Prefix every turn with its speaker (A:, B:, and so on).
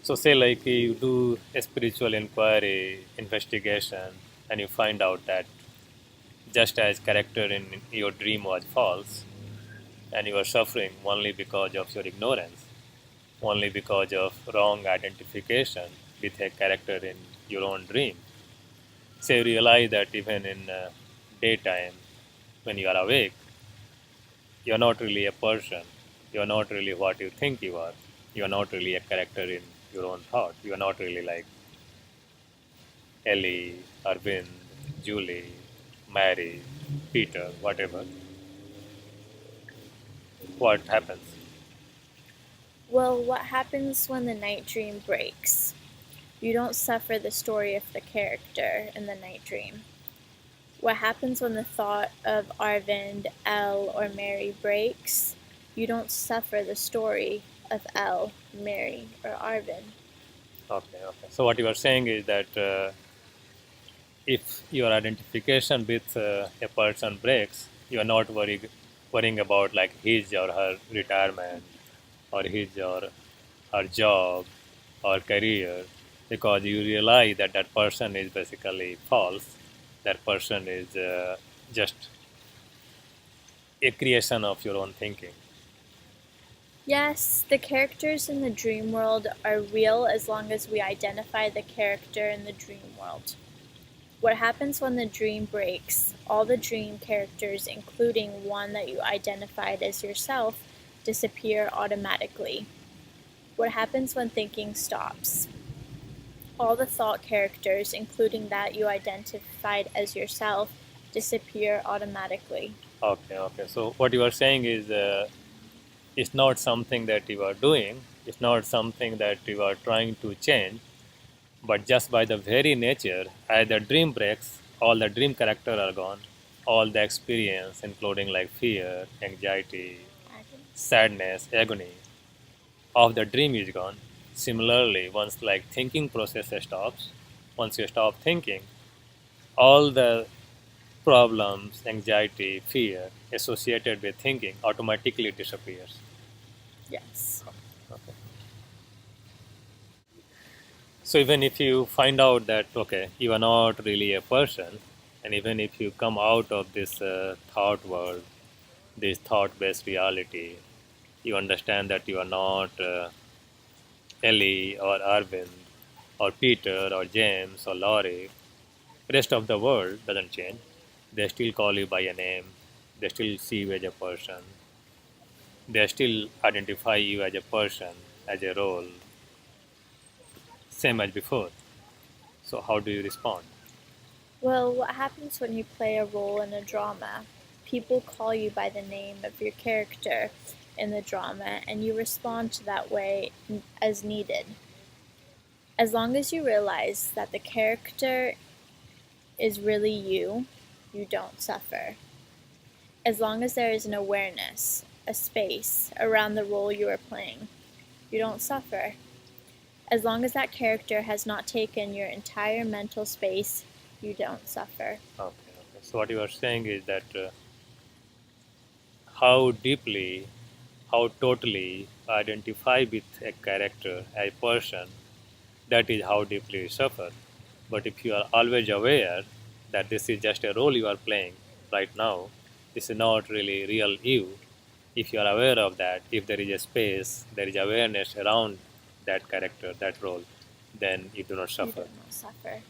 A: So say like you do a spiritual inquiry, investigation, and you find out that just as character in your dream was false, and you are suffering only because of your ignorance, only because of wrong identification with a character in your own dream. So you realize that even in daytime, when you are awake, you are not really a person. You are not really what you think you are. You are not really a character in your own thought. You are not really like Ellie, Arvind, Julie, Mary, Peter, whatever. What happens?
B: Well, what happens when the night dream breaks? You don't suffer the story of the character in the night dream. What happens when the thought of Arvind, Elle, or Mary breaks? You don't suffer the story of Elle, Mary, or Arvind.
A: Okay, okay. So what you are saying is that if your identification with a person breaks, you are not worrying about like his or her retirement or his or her job or career, because you realize that that person is basically false. That person is just a creation of your own thinking.
B: Yes, the characters in the dream world are real as long as we identify the character in the dream world. What happens when the dream breaks? All the dream characters, including one that you identified as yourself, disappear automatically. What happens when thinking stops? All the thought characters, including that you identified as yourself, disappear automatically.
A: Okay, okay. So what you are saying is it's not something that you are doing, it's not something that you are trying to change, but just by the very nature, as the dream breaks, all the dream character are gone, all the experience, including like fear, anxiety, sadness, agony, of the dream is gone. Similarly, once like thinking process stops, once you stop thinking, all the problems, anxiety, fear associated with thinking automatically disappears.
B: Yes.
A: Okay. So even if you find out that okay, you are not really a person, and even if you come out of this thought world, this thought-based reality, you understand that you are not Ellie or Arvind or Peter or James or Laurie. Rest of the world doesn't change. They still call you by a name. They still see you as a person. They still identify you as a person, as a role, same as before. So how do you respond?
B: Well, what happens when you play a role in a drama? People call you by the name of your character in the drama, and you respond to that way as needed. As long as you realize that the character is really you, you don't suffer. As long as there is an awareness, a space around the role you are playing, you don't suffer. As long as that character has not taken your entire mental space, you don't suffer.
A: Okay, okay. So what you are saying is that how deeply, how totally identify with a character, a person, that is how deeply you suffer. But if you are always aware that this is just a role you are playing right now, this is not really real you. If you are aware of that, if there is a space, there is awareness around that character, that role, then you do not
B: You
A: suffer.
B: do not suffer.